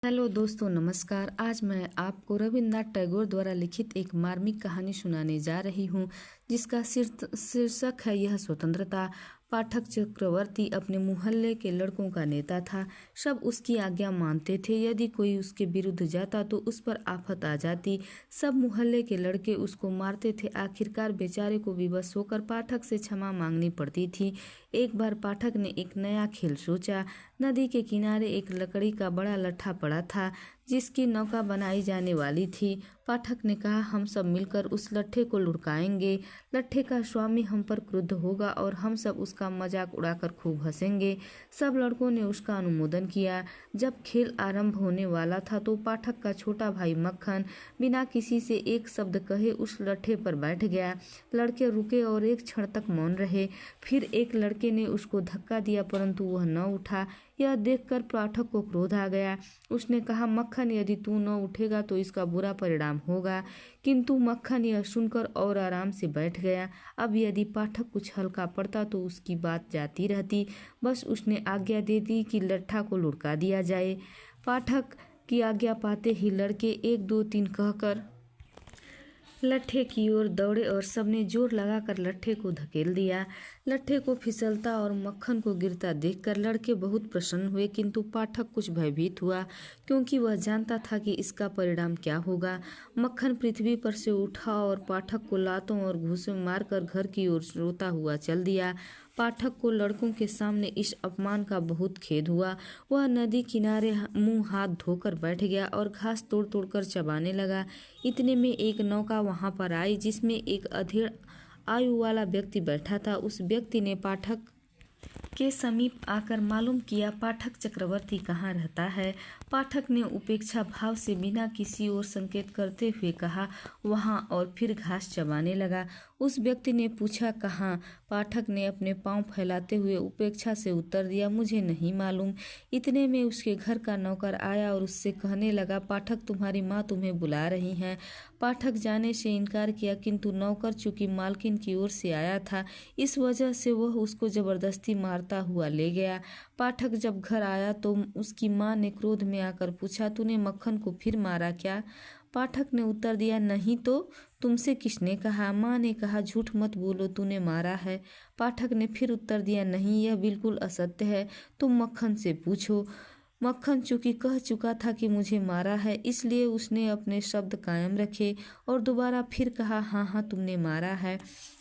Hello दोस्तों, नमस्कार। आज मैं आपको रविन्द्रनाथ टैगोर द्वारा लिखित एक मार्मिक कहानी सुनाने जा रही हूँ, जिसका शीर्षक है यह स्वतंत्रता। पाठक चक्रवर्ती अपने मोहल्ले के लड़कों का नेता था। सब उसकी आज्ञा मानते थे। यदि कोई उसके विरुद्ध जाता तो उस पर आफत आ जाती। सब मोहल्ले के लड़के उसको मारते थे। आखिरकार बेचारे को विवश होकर पाठक से क्षमा मांगनी पड़ती थी। एक बार पाठक ने एक नया खेल सोचा। नदी के किनारे एक लकड़ी का बड़ा लट्ठा पड़ा था, जिसकी नौका बनाई जाने वाली थी। पाठक ने कहा, हम सब मिलकर उस लट्ठे को लुढ़काएंगे। लट्ठे का स्वामी हम पर क्रुद्ध होगा और हम सब उसका मजाक उड़ाकर खूब हंसेंगे। सब लड़कों ने उसका अनुमोदन किया। जब खेल आरंभ होने वाला था तो पाठक का छोटा भाई मक्खन बिना किसी से एक शब्द कहे उस लट्ठे पर बैठ गया। लड़के रुके और एक क्षण तक मौन रहे। फिर एक लड़के ने उसको धक्का दिया, परंतु वह न उठा। यह देखकर पाठक को क्रोध आ गया। उसने कहा, मक्खन, यदि तू न उठेगा तो इसका बुरा परिणाम होगा। किंतु मक्खन यह सुनकर और आराम से बैठ गया। अब यदि पाठक कुछ हल्का पड़ता तो उसकी बात जाती रहती। बस उसने आज्ञा दे दी कि लट्ठा को लुढ़का दिया जाए। पाठक की आज्ञा पाते ही लड़के 1 2 3 कहकर लट्ठे की ओर दौड़े और सबने जोर लगाकर लट्ठे को धकेल दिया। लट्ठे को फिसलता और मक्खन को गिरता देखकर लड़के बहुत प्रसन्न हुए, किंतु पाठक कुछ भयभीत हुआ, क्योंकि वह जानता था कि इसका परिणाम क्या होगा। मक्खन पृथ्वी पर से उठा और पाठक को लातों और घूंसे मारकर घर की ओर रोता हुआ चल दिया। पाठक को लड़कों के सामने इस अपमान का बहुत खेद हुआ। वह नदी किनारे मुंह हाथ धोकर बैठ गया और घास तोड़ तोड़कर चबाने लगा। इतने में एक नौका वहां पर आई, जिसमें एक अधेड़ आयु वाला व्यक्ति बैठा था। उस व्यक्ति ने पाठक के समीप आकर मालूम किया, पाठक चक्रवर्ती कहाँ रहता है। पाठक ने उपेक्षा भाव से बिना किसी ओर संकेत करते हुए कहा, वहाँ, और फिर घास चबाने लगा। उस व्यक्ति ने पूछा, कहाँ? पाठक ने अपने पांव फैलाते हुए उपेक्षा से उत्तर दिया, मुझे नहीं मालूम। इतने में उसके घर का नौकर आया और उससे कहने लगा, पाठक, तुम्हारी माँ तुम्हें बुला रही हैं। पाठक जाने से इनकार किया, किंतु नौकर चूंकि मालकिन की ओर से आया था, इस वजह से वह उसको जबरदस्ती मारता हुआ ले गया। पाठक जब घर आया तो उसकी माँ ने क्रोध में आकर पूछा, तूने मक्खन को फिर मारा क्या? पाठक ने उत्तर दिया, नहीं तो तुमसे किसने कहा? माँ ने कहा, झूठ मत बोलो, तूने मारा है। पाठक ने फिर उत्तर दिया, नहीं, यह बिल्कुल असत्य है, तुम मक्खन से पूछो। मक्खन चूंकि कह चुका था कि मुझे मारा है, इसलिए उसने अपने शब्द कायम रखे और दोबारा फिर कहा, हाँ हाँ, तुमने मारा है।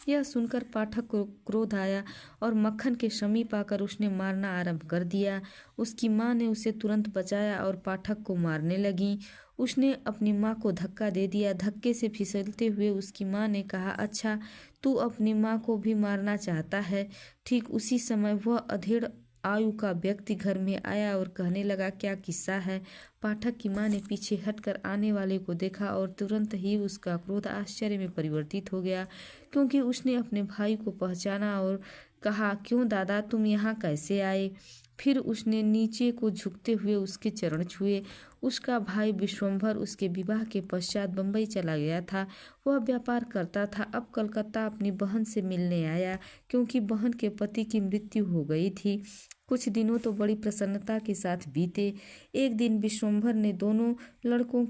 यह सुनकर पाठक को क्रोध आया और मक्खन के समीप आकर उसने मारना आरंभ कर दिया। उसकी माँ ने उसे तुरंत बचाया और पाठक को मारने लगी। उसने अपनी माँ को धक्का दे दिया। धक्के से फिसलते हुए उसकी माँ ने कहा, अच्छा, तू अपनी माँ को भी मारना चाहता है। ठीक उसी समय वह अधेड़ आयु का व्यक्ति घर में आया और कहने लगा, क्या किस्सा है? पाठक की माँ ने पीछे हटकर आने वाले को देखा और तुरंत ही उसका क्रोध आश्चर्य में परिवर्तित हो गया, क्योंकि उसने अपने भाई को पहचाना और कहा, क्यों दादा, तुम यहाँ कैसे आए? फिर उसने नीचे को झुकते हुए उसके चरण छुए। उसका भाई विश्वंभर उसके विवाह के पश्चात बंबई चला गया था। वह व्यापार करता था। अब कलकत्ता अपनी बहन से मिलने आया, क्योंकि बहन के पति की मृत्यु हो गई थी। कुछ दिनों तो बड़ी प्रसन्नता के साथ बीते। एक दिन विश्वंभर ने दोनों लड़कों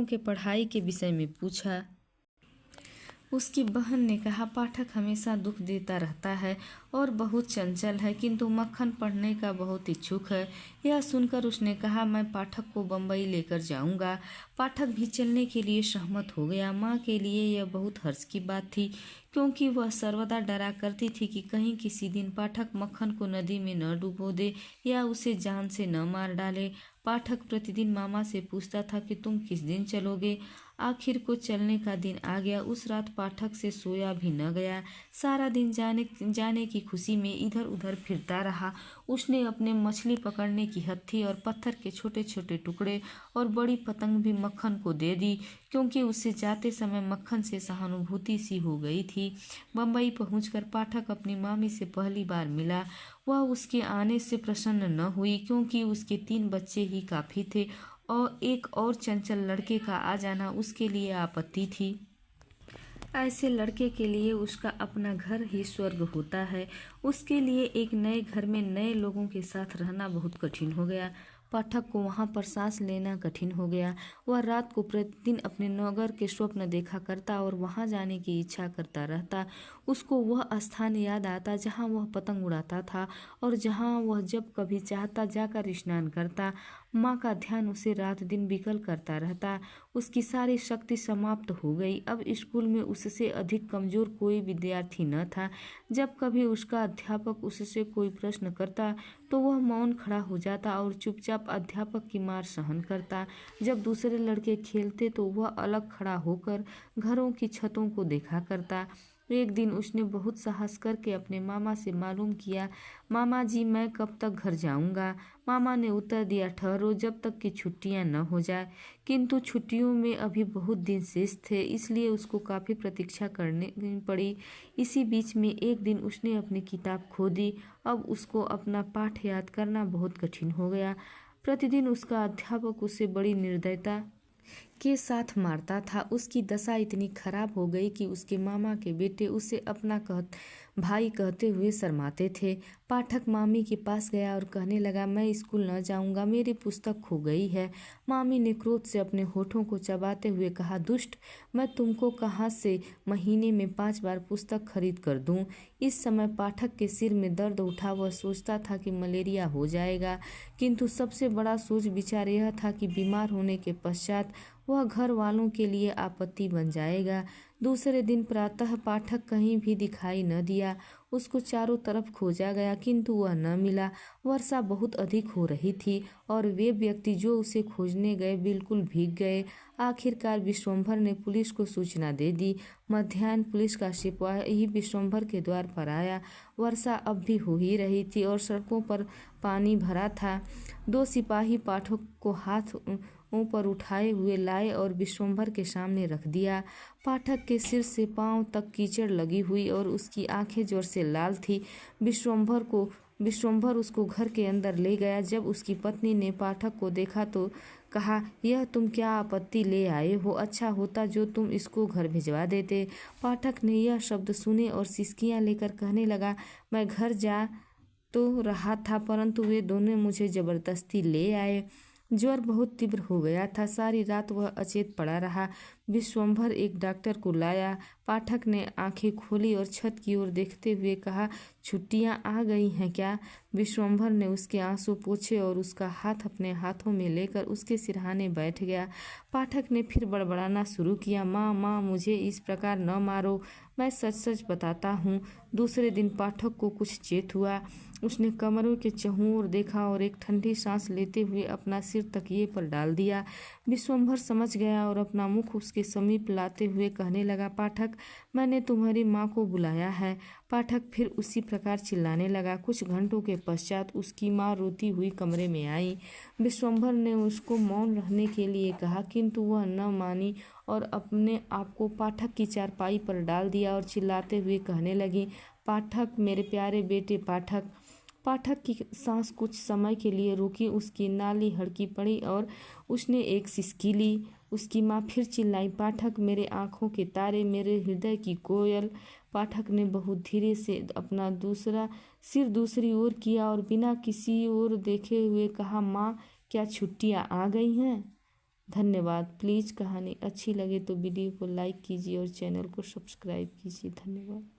के पढ़ाई के विषय में पूछा। उसकी बहन ने कहा, पाठक हमेशा दुख देता रहता है और बहुत चंचल है, किंतु मक्खन पढ़ने का बहुत इच्छुक है। यह सुनकर उसने कहा, मैं पाठक को बंबई लेकर जाऊंगा। पाठक भी चलने के लिए सहमत हो गया। माँ के लिए यह बहुत हर्ष की बात थी, क्योंकि वह सर्वदा डरा करती थी कि कहीं किसी दिन पाठक मक्खन को नदी में न डुबो दे या उसे जान से न मार डाले। पाठक प्रतिदिन मामा से पूछता था कि तुम किस दिन चलोगे। आखिर को चलने का दिन आ गया। उस रात पाठक से सोया भी न गया। सारा दिन जाने की खुशी में इधर उधर फिरता रहा। उसने अपने मछली पकड़ने की हत्थी और पत्थर के छोटे छोटे टुकड़े और बड़ी पतंग भी मक्खन को दे दी, क्योंकि उससे जाते समय मक्खन से सहानुभूति सी हो गई थी। बंबई पहुंचकर पाठक अपनी मामी से पहली बार मिला। वह उसके आने से प्रसन्न न हुई, क्योंकि उसके 3 बच्चे ही काफी थे और एक और चंचल लड़के का आ जाना उसके लिए आपत्ति थी। ऐसे लड़के के लिए उसका अपना घर ही स्वर्ग होता है। उसके लिए एक नए घर में नए लोगों के साथ रहना बहुत कठिन हो गया। पाठक को वहां पर सांस लेना कठिन हो गया। वह रात को प्रतिदिन अपने नगर के स्वप्न देखा करता और वहां जाने की इच्छा करता रहता। उसको वह स्थान याद आता जहां वह पतंग उड़ाता था और जहां वह जब कभी चाहता जाकर स्नान करता। माँ का ध्यान उसे रात दिन विकल करता रहता। उसकी सारी शक्ति समाप्त हो गई। अब स्कूल में उससे अधिक कमजोर कोई विद्यार्थी न था। जब कभी उसका अध्यापक उससे कोई प्रश्न करता तो वह मौन खड़ा हो जाता और चुपचाप अध्यापक की मार सहन करता। जब दूसरे लड़के खेलते तो वह अलग खड़ा होकर घरों की छतों को देखा करता। एक दिन उसने बहुत साहस करके अपने मामा से मालूम किया, मामा जी मैं कब तक घर जाऊंगा। मामा ने उत्तर दिया, ठहरो जब तक कि छुट्टियां न हो जाए। किंतु छुट्टियों में अभी बहुत दिन शेष थे, इसलिए उसको काफ़ी प्रतीक्षा करनी पड़ी। इसी बीच में एक दिन उसने अपनी किताब खो दी। अब उसको अपना पाठ याद करना बहुत कठिन हो गया। प्रतिदिन उसका अध्यापक उसे बड़ी निर्दयता के साथ मारता था। उसकी दशा इतनी खराब हो गई कि उसके मामा के बेटे उसे अपना भाई कहते हुए शर्माते थे। पाठक मामी के पास गया और कहने लगा, मैं स्कूल न जाऊंगा, मेरी पुस्तक खो गई है। मामी ने क्रोध से अपने होठों को चबाते हुए कहा, दुष्ट, मैं तुमको कहाँ से महीने में 5 बार पुस्तक खरीद कर दूं। इस समय पाठक के सिर में दर्द उठा। वह सोचता था कि मलेरिया हो जाएगा, किंतु सबसे बड़ा सोच विचार यह था कि बीमार होने के पश्चात वह घर वालों के लिए आपत्ति बन जाएगा। दूसरे दिन प्रातः पाठक कहीं भी दिखाई न दिया। उसको चारों तरफ खोजा गया, किंतु वह न मिला। वर्षा बहुत अधिक हो रही थी और वे व्यक्ति जो उसे खोजने गए बिल्कुल भीग गए। आखिरकार विश्वम्भर ने पुलिस को सूचना दे दी। मध्याह्न पुलिस का सिपाही विश्वम्भर के द्वार पर आया। वर्षा अब भी हो ही रही थी और सड़कों पर पानी भरा था। 2 सिपाही पाठक को हाथ पर उठाए हुए लाए और विश्वम्भर के सामने रख दिया। पाठक के सिर से पांव तक कीचड़ लगी हुई और उसकी आंखें जोर से लाल थी। विश्वम्भर उसको घर के अंदर ले गया। जब उसकी पत्नी ने पाठक को देखा तो कहा, यह तुम क्या आपत्ति ले आए हो? अच्छा होता जो तुम इसको घर भिजवा देते। पाठक ने यह शब्द सुने और सिसकियां लेकर कहने लगा, मैं घर जा तो रहा था, परंतु वे दोनों मुझे जबरदस्ती ले आए। ज्वर बहुत तीव्र हो गया था। सारी रात वह अचेत पड़ा रहा। विश्वम्भर एक डॉक्टर को लाया। पाठक ने आंखें खोली और छत की ओर देखते हुए कहा, छुट्टियां आ गई हैं क्या? विश्वम्भर ने उसके आंसू पोंछे और उसका हाथ अपने हाथों में लेकर उसके सिरहाने बैठ गया। पाठक ने फिर बड़बड़ाना शुरू किया, माँ माँ, मुझे इस प्रकार न मारो, मैं सच सच बताता हूँ। दूसरे दिन पाठक को कुछ चेत हुआ। उसने कमरों के चहुँ ओर देखा और एक ठंडी सांस लेते हुए अपना सिर तकिए पर डाल दिया। विश्वम्भर समझ गया और अपना मुख उसके समीप लाते हुए कहने लगा, पाठक, मैंने तुम्हारी माँ को बुलाया है। पाठक फिर उसी प्रकार चिल्लाने लगा। कुछ घंटों के पश्चात उसकी माँ रोती हुई कमरे में आई। विश्वम्भर ने उसको मौन रहने के लिए कहा, किंतु वह न मानी और अपने आप को पाठक की चारपाई पर डाल दिया और चिल्लाते हुए कहने लगी, पाठक, मेरे प्यारे बेटे पाठक। पाठक की सांस कुछ समय के लिए रुकी। उसकी नाली हड़की पड़ी और उसने एक सिसकी ली। उसकी माँ फिर चिल्लाई, पाठक, मेरे आँखों के तारे, मेरे हृदय की कोयल। पाठक ने बहुत धीरे से अपना सिर दूसरी ओर किया और बिना किसी ओर देखे हुए कहा, माँ, क्या छुट्टियाँ आ गई हैं? धन्यवाद। प्लीज़ कहानी अच्छी लगे तो वीडियो को लाइक कीजिए और चैनल को सब्सक्राइब कीजिए। धन्यवाद।